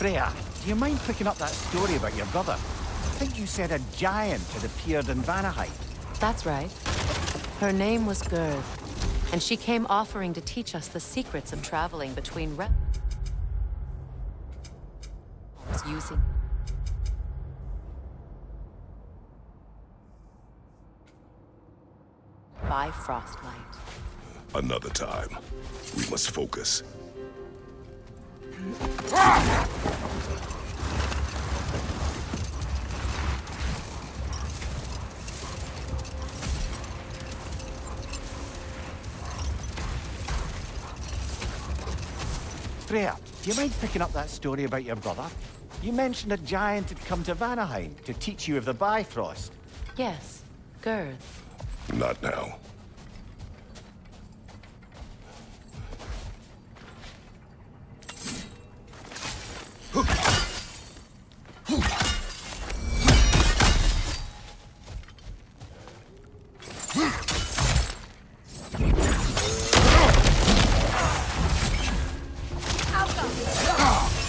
Freya, do you mind picking up that story about your brother? I think you said a giant had appeared in Vanaheim. That's right. Her name was Gerd, and she came offering to teach us the secrets of traveling between realms using Bifrostlight. Another time. We must focus. Freya, do you mind picking up that story about your brother? You mentioned a giant had come to Vanaheim to teach you of the Bifrost. Yes, Gerd. Not now.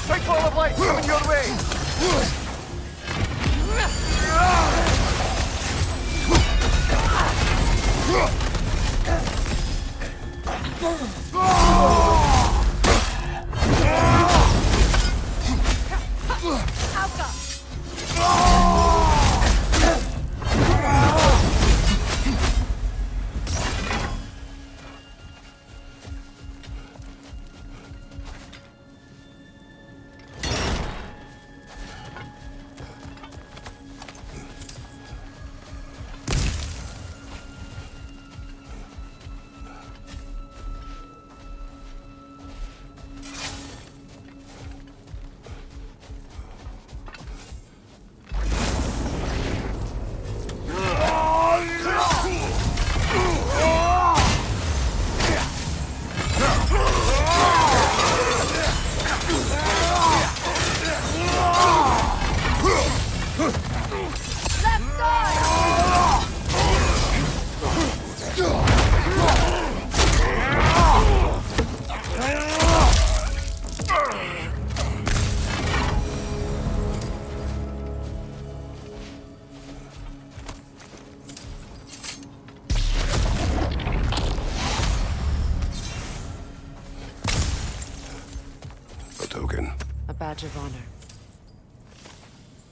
Quick ball of light coming your way! A token. A badge of honor.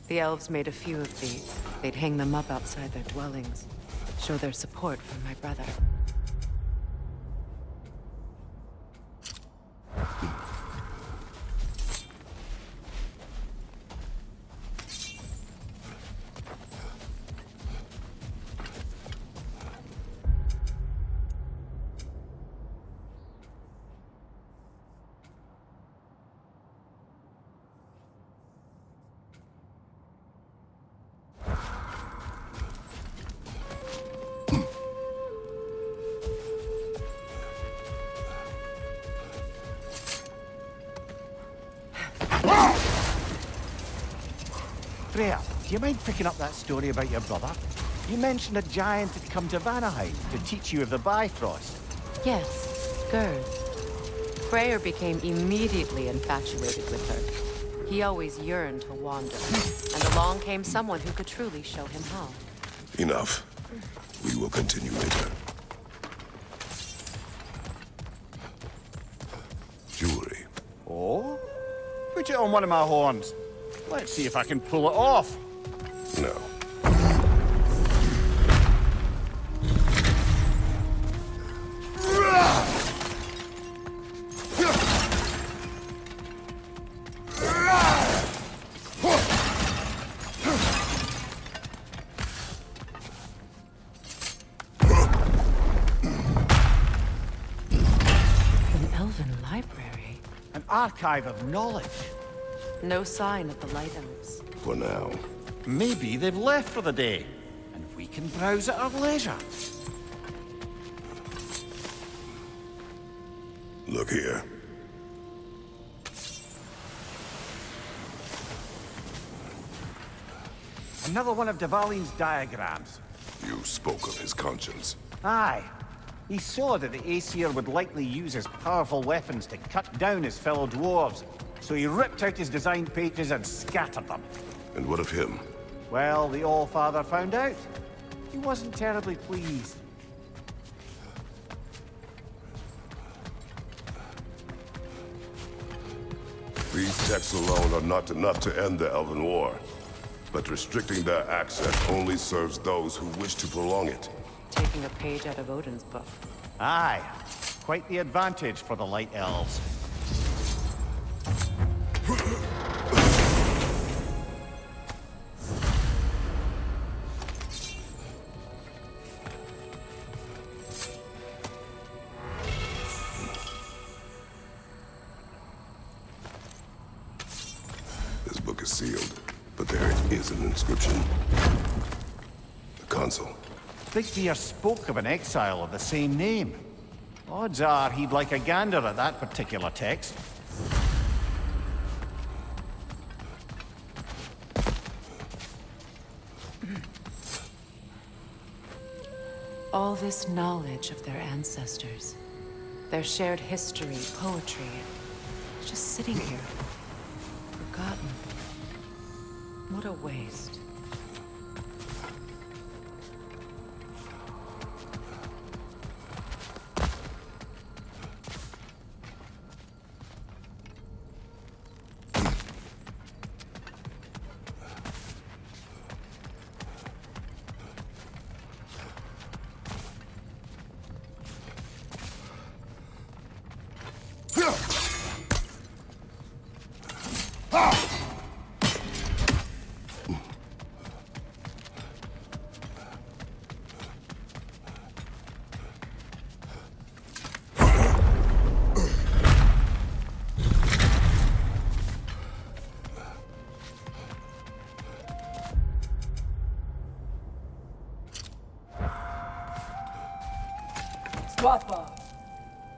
The elves made a few of these. They'd hang them up outside their dwellings. Show their support for my brother. Freya, do you mind picking up that story about your brother? You mentioned a giant had come to Vanaheim to teach you of the Bifrost. Yes, Gerd. Freyr became immediately infatuated with her. He always yearned to wander, and along came someone who could truly show him how. Enough. We will continue later. Jewelry. Oh? Put it on one of my horns. Let's see if I can pull it off. No. An elven library. An archive of knowledge. No sign of the Light Elves. For now. Maybe they've left for the day, and we can browse at our leisure. Look here. Another one of Dvalin's diagrams. You spoke of his conscience. Aye. He saw that the Aesir would likely use his powerful weapons to cut down his fellow dwarves. So he ripped out his design pages and scattered them. And what of him? Well, the All-Father found out. He wasn't terribly pleased. These texts alone are not enough to end the Elven War. But restricting their access only serves those who wish to prolong it. Taking a page out of Odin's book. Aye. Quite the advantage for the Light Elves. This book is sealed, but there is an inscription. The console. Big Bear spoke of an exile of the same name. Odds are he'd like a gander at that particular text. All this knowledge of their ancestors, their shared history, poetry, it's just sitting here, forgotten. What a waste.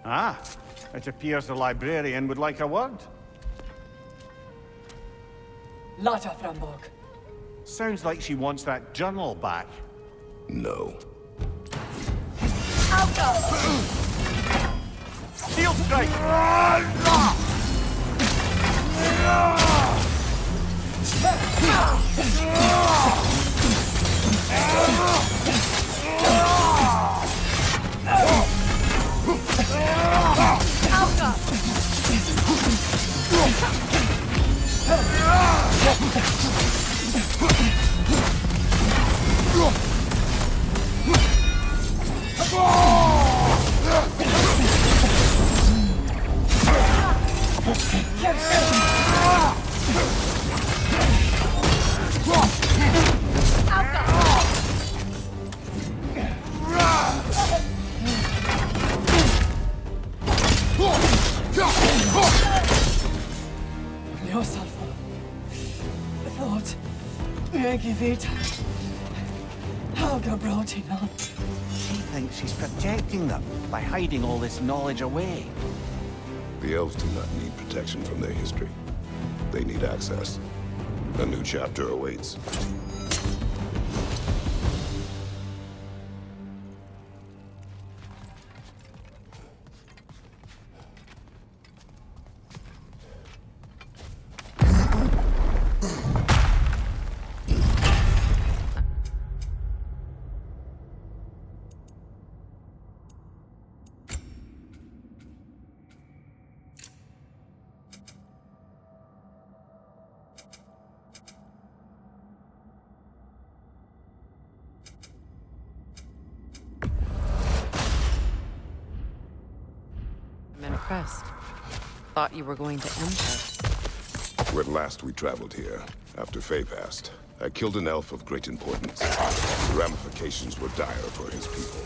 Ah, it appears the librarian would like a word. Lotta Framborg. Sounds like she wants that journal back. No. Shield strike! She thinks she's protecting them by hiding all this knowledge away. The elves do not need protection from their history. They need access. A new chapter awaits. I'm impressed. Thought you were going to end her. When last we traveled here, after Faye passed, I killed an elf of great importance. The ramifications were dire for his people.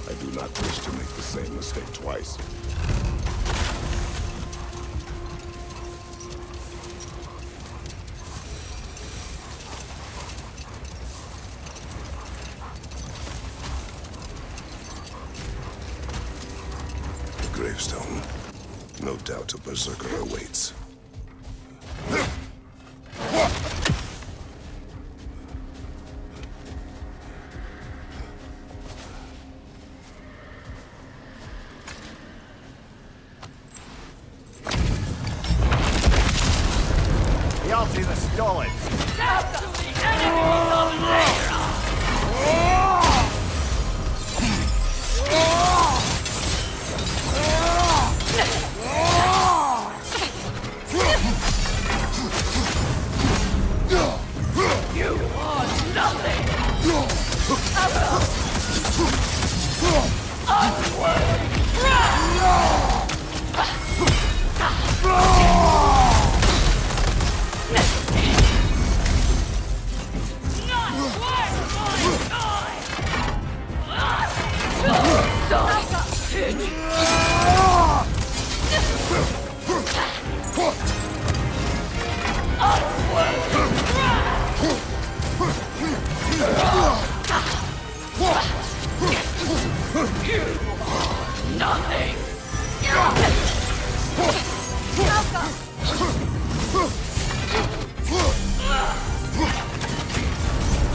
I do not wish to make the same mistake twice. The gravestone. No doubt a berserker awaits. stolid.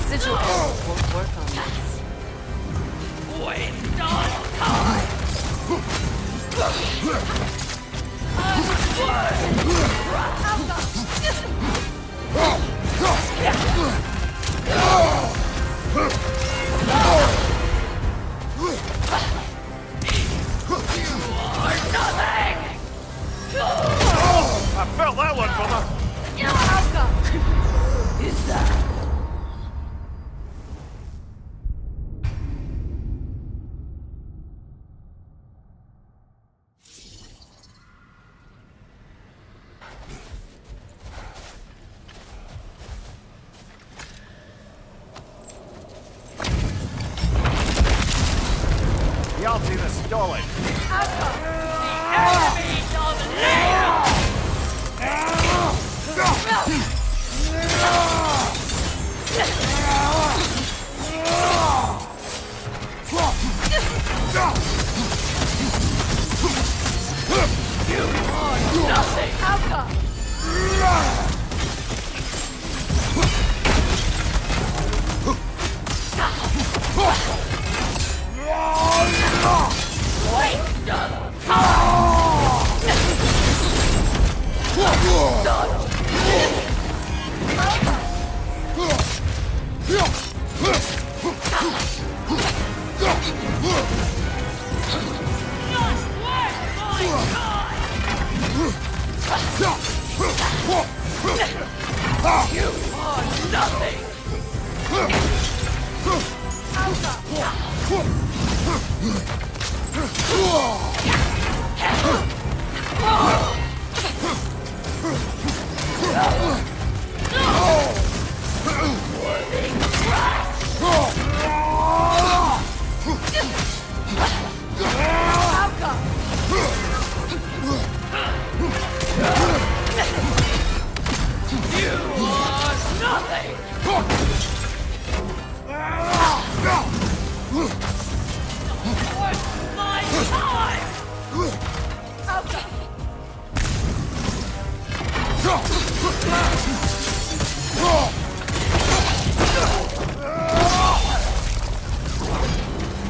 Sigil arrows won't work on this. I felt that one, brother. Y'all do the stolid.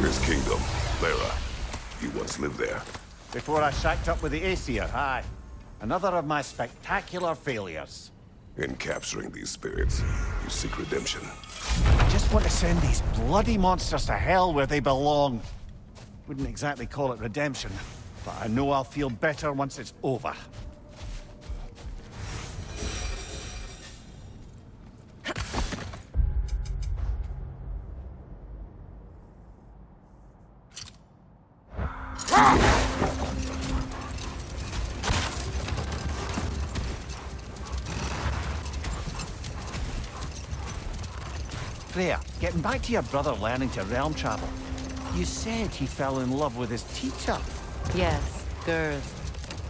His kingdom, Lara. He once lived there. Before I shacked up with the Aesir, aye. Another of my spectacular failures. In capturing these spirits, you seek redemption. I just want to send these bloody monsters to hell where they belong. Wouldn't exactly call it redemption, but I know I'll feel better once it's over. Freya, getting back to your brother learning to realm travel. You said he fell in love with his teacher. Yes, Girth.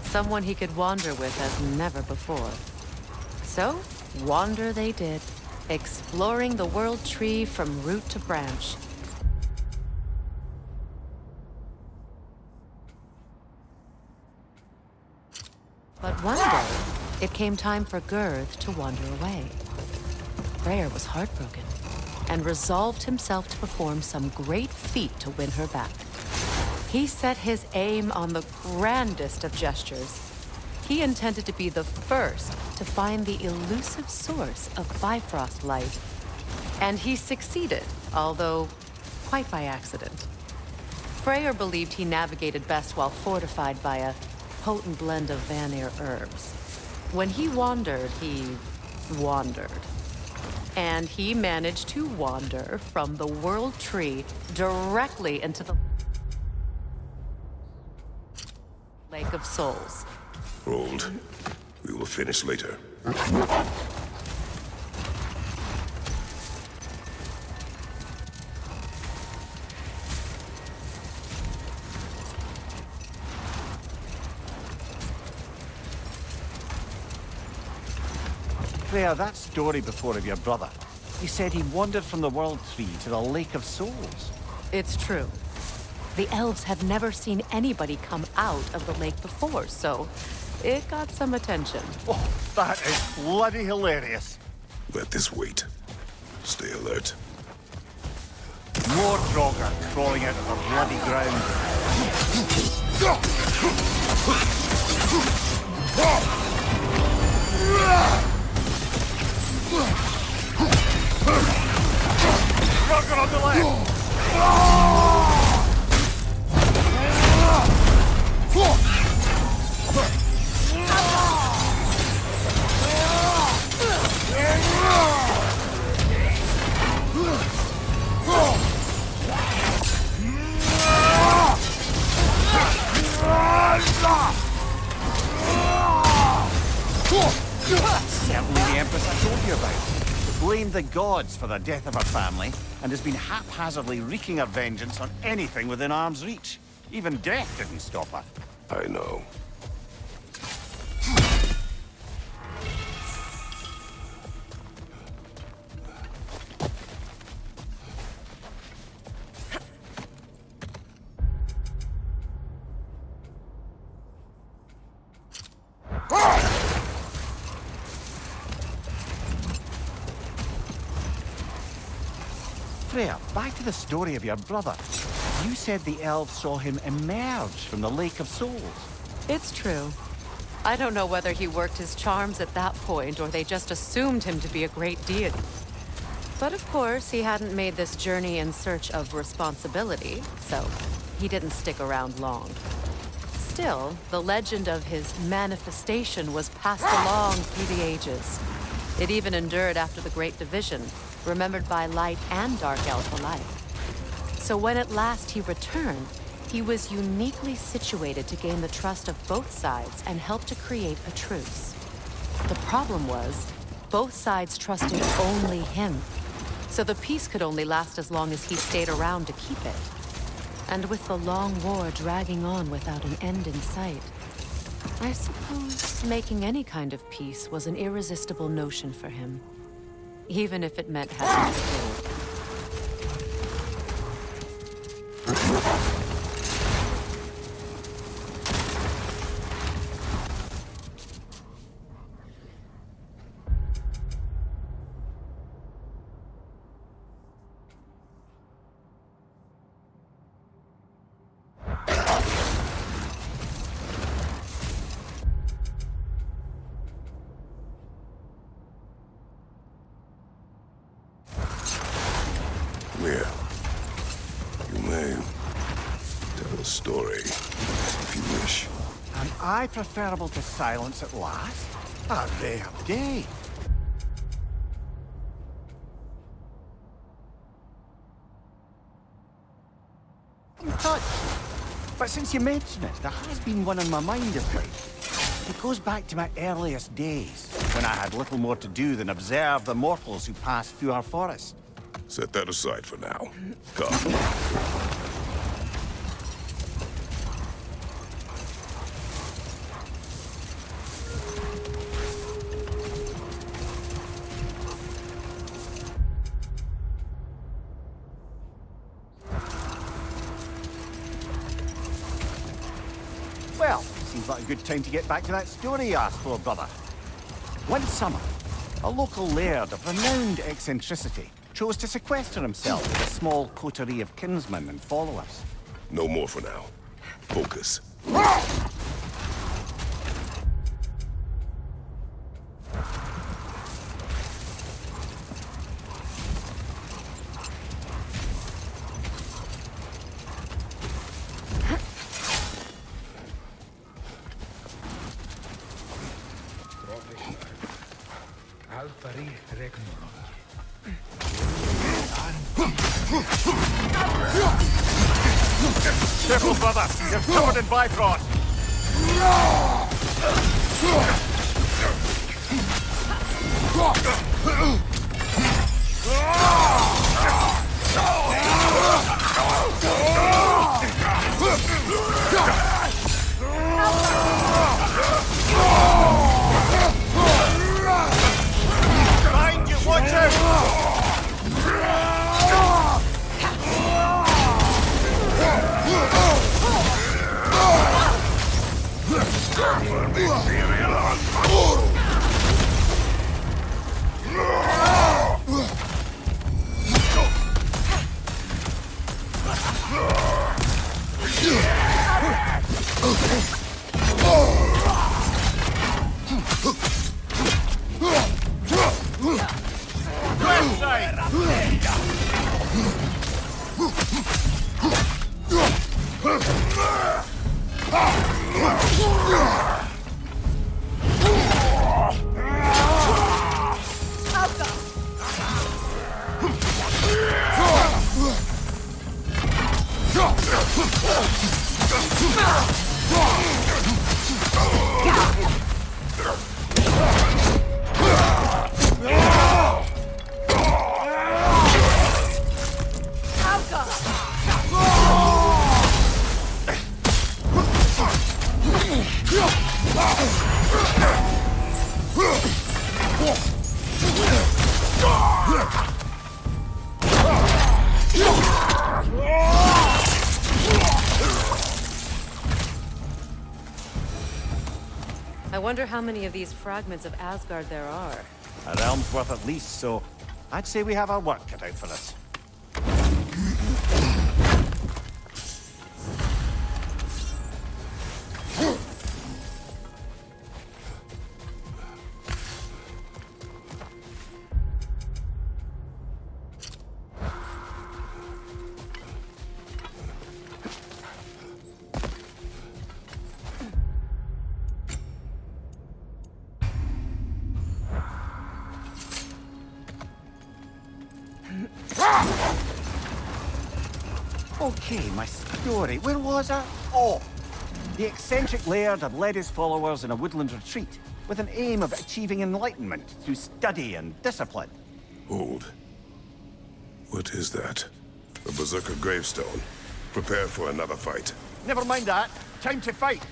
Someone he could wander with as never before. So, wander they did, exploring the World Tree from root to branch. But one day, it came time for Girth to wander away. Freyr was heartbroken, and resolved himself to perform some great feat to win her back. He set his aim on the grandest of gestures. He intended to be the first to find the elusive source of Bifrost light. And he succeeded, although quite by accident. Freyr believed he navigated best while fortified by a potent blend of Vanir herbs. When he wandered, he wandered. And he managed to wander from the World Tree directly into the Lake of Souls. Hold. We will finish later. Freya, that story before of your brother. He said he wandered from the World Tree to the Lake of Souls. It's true. The elves had never seen anybody come out of the lake before, so it got some attention. Oh, that is bloody hilarious. Let this wait. Stay alert. More Draugr crawling out of the bloody ground. Draugr on the left! Certainly the Empress I told you about. Blamed the gods for the death of her family, and has been haphazardly wreaking her vengeance on anything within arm's reach. Even death didn't stop her. I know. Freya, back to the story of your brother. You said the elves saw him emerge from the Lake of Souls. It's true. I don't know whether he worked his charms at that point or they just assumed him to be a great deity. But of course, he hadn't made this journey in search of responsibility, so he didn't stick around long. Still, the legend of his manifestation was passed along through the ages. It even endured after the Great Division, remembered by Light and Dark Elf alike. So when at last he returned, he was uniquely situated to gain the trust of both sides and help to create a truce. The problem was, both sides trusted only him. So the peace could only last as long as he stayed around to keep it. And with the long war dragging on without an end in sight, I suppose making any kind of peace was an irresistible notion for him. Even if it meant having to kill. Here. You may tell a story, if you wish. Am I preferable to silence at last? A rare day. But since you mention it, there has been one on my mind of late. It goes back to my earliest days, when I had little more to do than observe the mortals who passed through our forest. Set that aside for now. Come. Well, seems like a good time to get back to that story you asked for, brother. One summer, a local laird of renowned eccentricity chose to sequester himself with a small coterie of kinsmen and followers. No more for now. Focus. Careful, brother. You're covered in Bifrost. Behind you, watch out! Left side! I wonder how many of these fragments of Asgard there are. A realm's worth at least, so I'd say we have our work cut out for us. Okay, my story. Where was I? Oh! The eccentric laird had led his followers in a woodland retreat with an aim of achieving enlightenment through study and discipline. Hold. What is that? A Berserker gravestone. Prepare for another fight. Never mind that. Time to fight.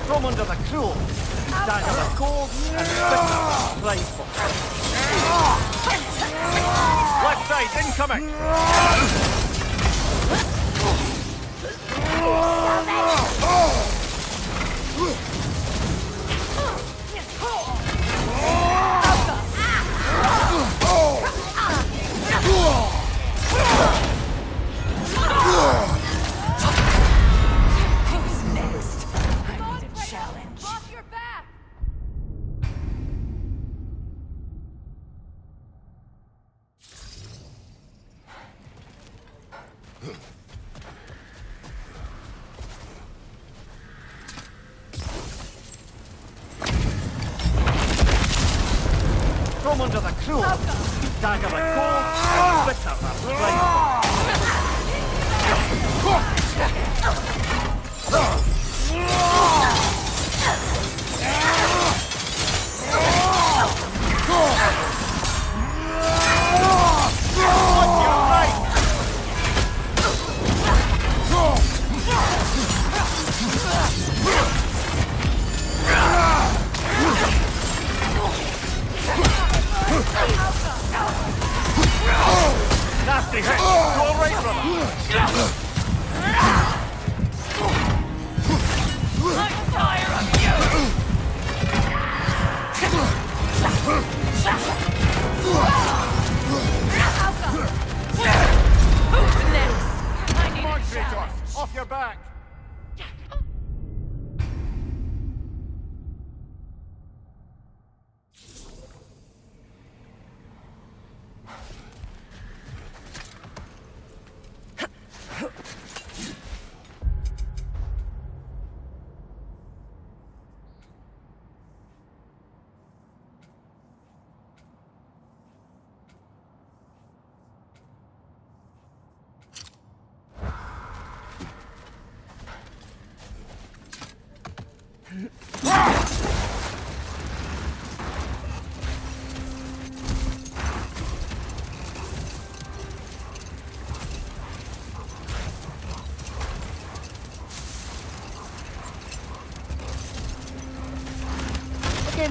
From under the cruel, dagger the cold, and bitter rifle. Left side, incoming! Who's next? I need a challenge. Off your back! From under the cruel, dagger the cold, and bitter the rifle. On your right! Nasty hit! You all right, brother? I'm tired of you! Who's next? I need Come on, a challenge. Kratos! Off your back!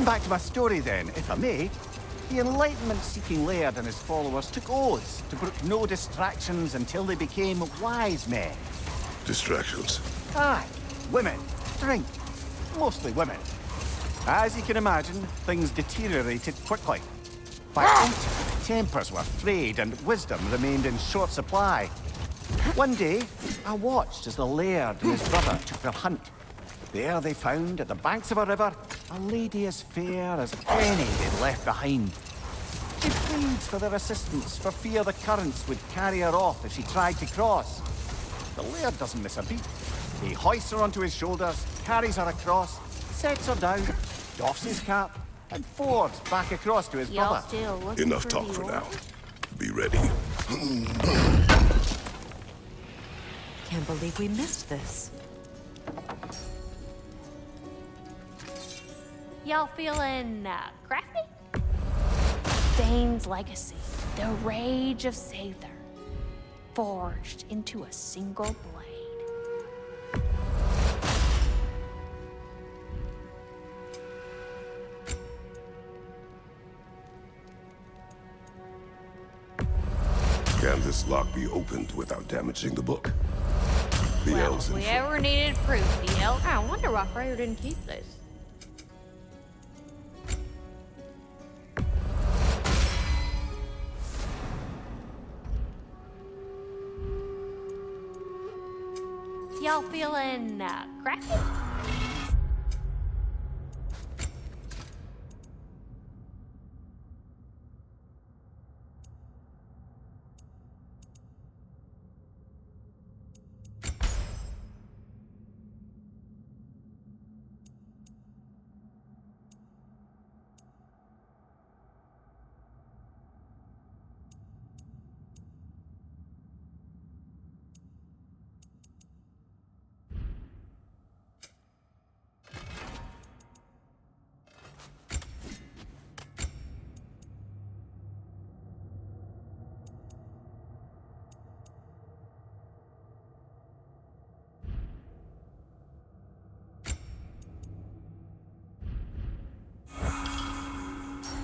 Getting back to my story then, if I may, the Enlightenment-seeking Laird and his followers took oaths to brook no distractions until they became wise men. Distractions. Aye, women, drink, mostly women. As you can imagine, things deteriorated quickly. By autumn, tempers were frayed and wisdom remained in short supply. One day, I watched as the Laird and his brother took their hunt. There they found, at the banks of a river, a lady as fair as any they'd left behind. She pleads for their assistance for fear the currents would carry her off if she tried to cross. The Laird doesn't miss a beat. He hoists her onto his shoulders, carries her across, sets her down, doffs his cap, and fords back across to his Y'all brother. still looking Enough for talk the for orc? now. Be ready. Can't believe we missed this. Y'all feeling crafty? Thane's legacy, the rage of Sather, forged into a single blade. Can this lock be opened without damaging the book? The Well, elves if we inform- ever needed proof, the elf. I wonder why Freyr didn't keep this. Y'all feeling crafty?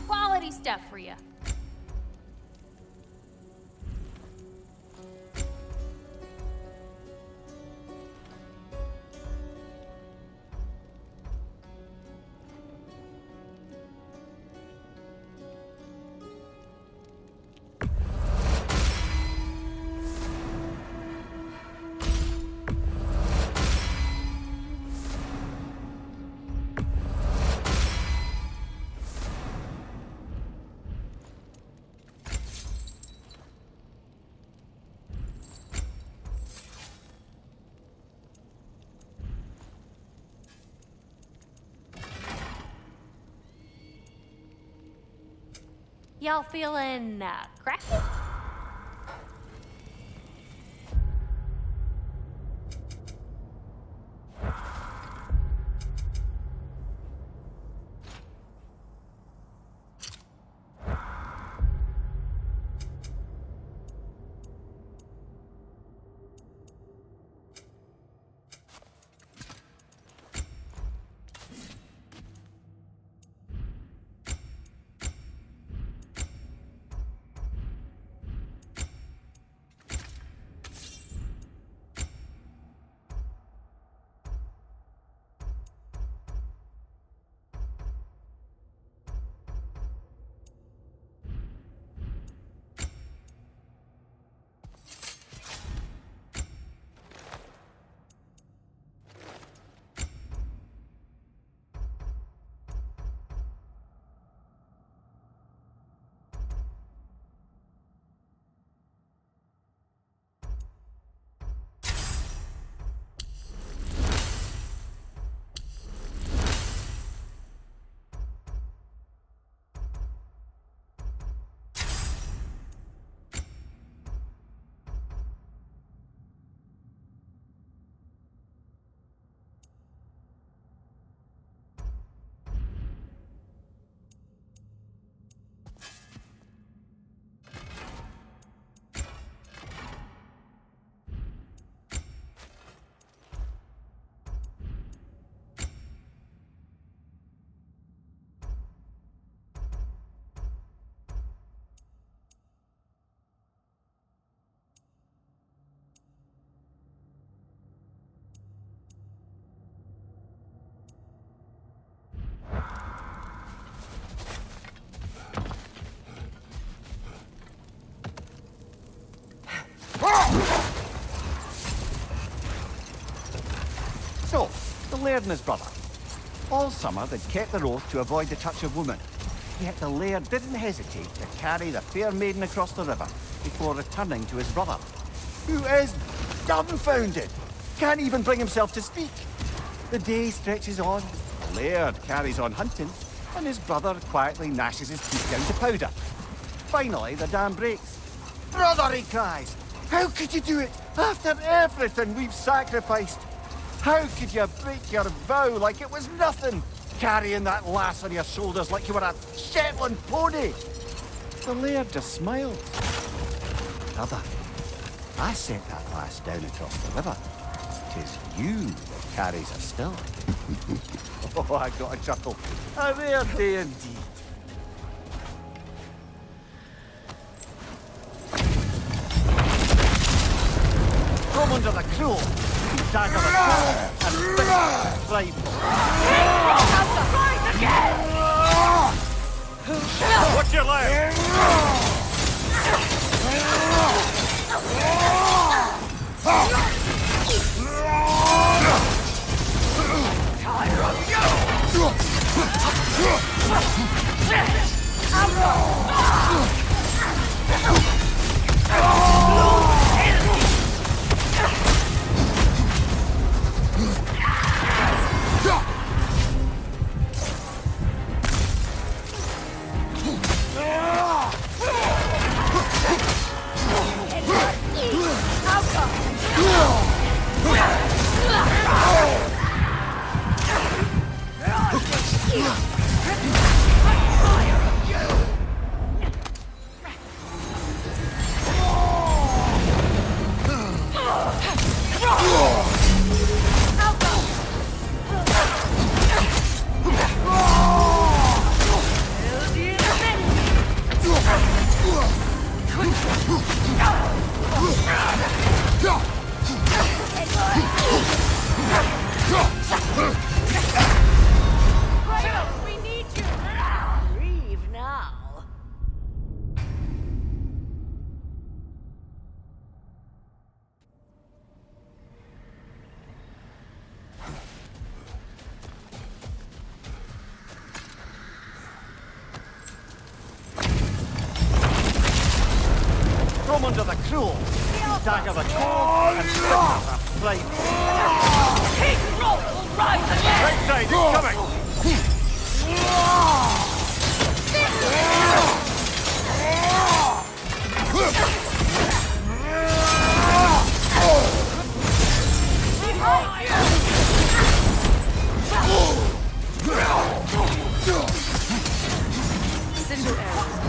Quality stuff for you. Y'all feeling crafty? Laird and his brother. All summer, they'd kept their oath to avoid the touch of woman. Yet the Laird didn't hesitate to carry the fair maiden across the river before returning to his brother, who is dumbfounded, can't even bring himself to speak. The day stretches on, the Laird carries on hunting, and his brother quietly gnashes his teeth down to powder. Finally, the dam breaks. "Brother," he cries, "how could you do it after everything we've sacrificed? How could you break your vow like it was nothing, carrying that lass on your shoulders like you were a Shetland pony?" The Laird just smiled. "Brother, I sent that lass down across the river. 'Tis you that carries her still." Oh, I got a chuckle. A rare day indeed. Come under the cruel, dagger the cold, and right. What's your leg? We need you! Leave now. Come under the cruel, dagger the cold, and right. King Roll will rise again! Right side, it's coming! Cinder arrows.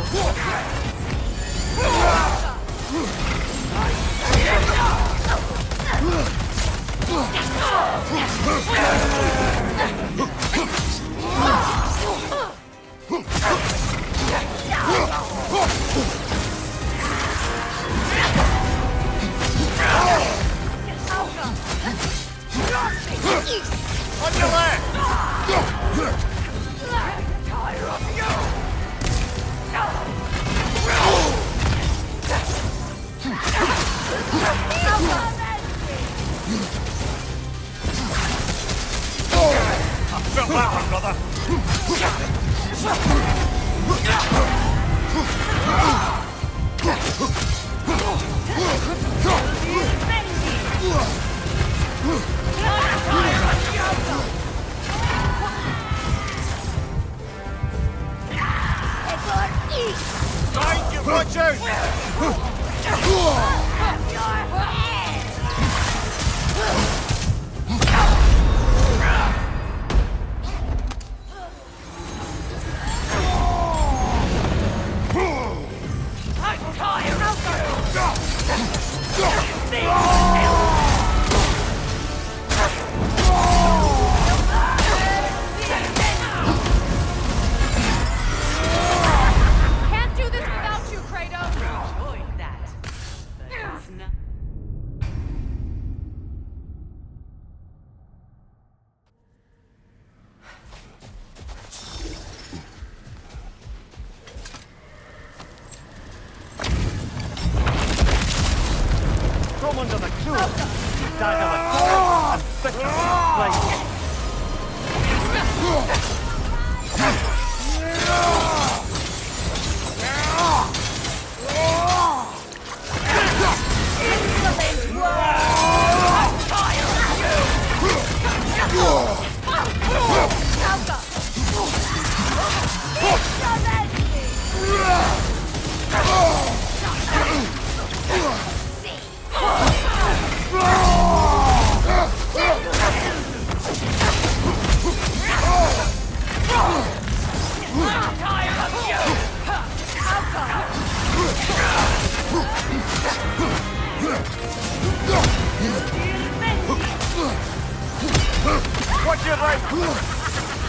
On your left! Felt that one, brother. Thank you, watch out! Can't do this without you, Kratos! Enjoyed that. But it's not. Come under the cruel, dagger the cold, and bitter right. Watch your right!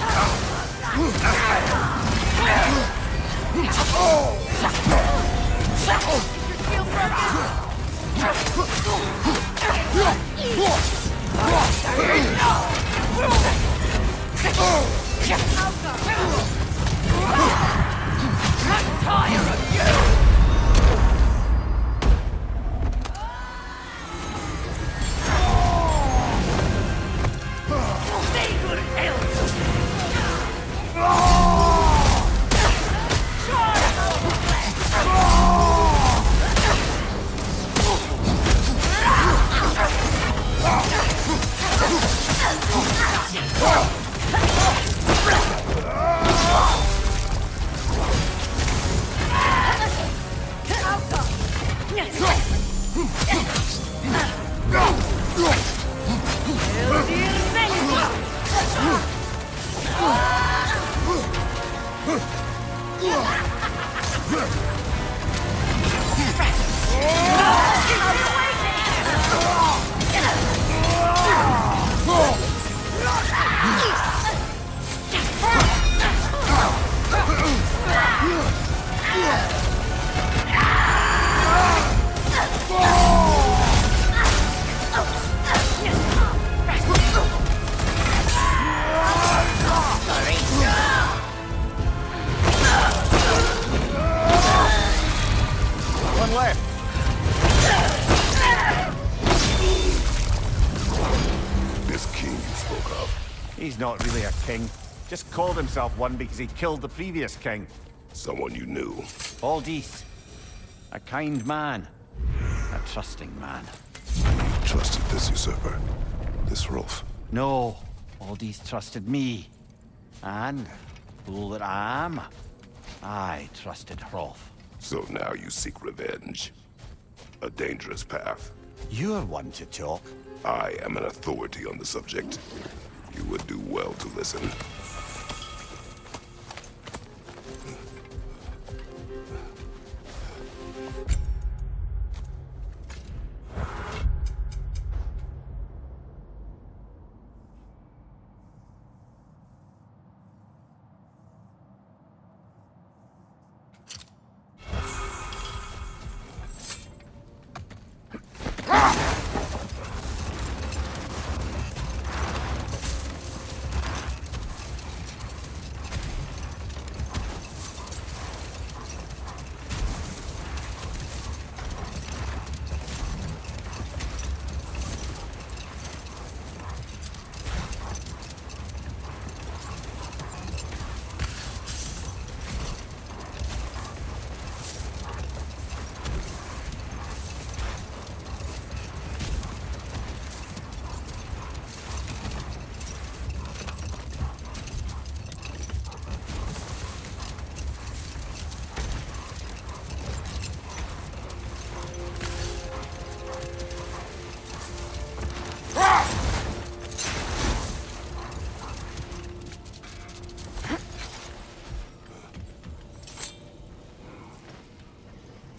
One left. This king you spoke of, He's not really a king. Just called himself one because he killed the previous king. someone you knew. Aldis. A kind man. A trusting man. Trusted this usurper, this Rolf. No, Aldis trusted me. And, fool that I am, I trusted Hrolf. So now you seek revenge. A dangerous path. You're one to talk. I am an authority on the subject. You would do well to listen.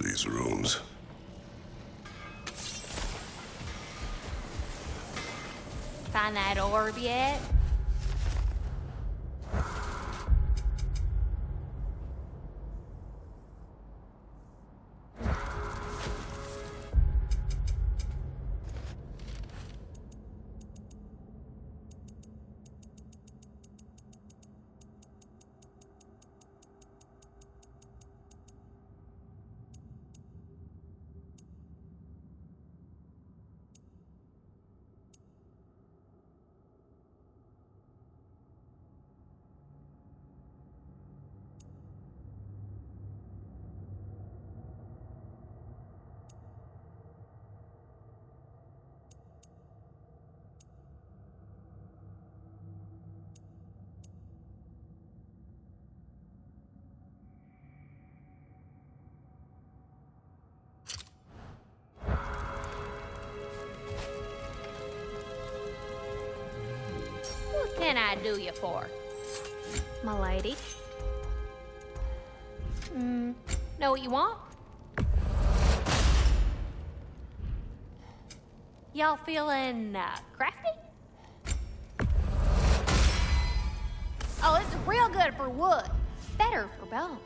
These rooms. Find that orb yet? can I do you for? My lady? Know what you want? Y'all feeling crafty? Oh, it's real good for wood. Better for bones.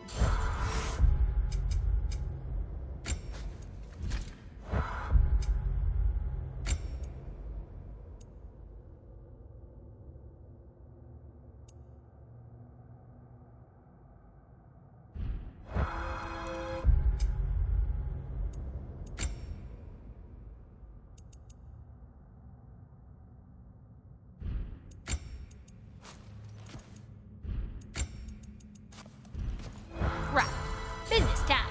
Right. Business time.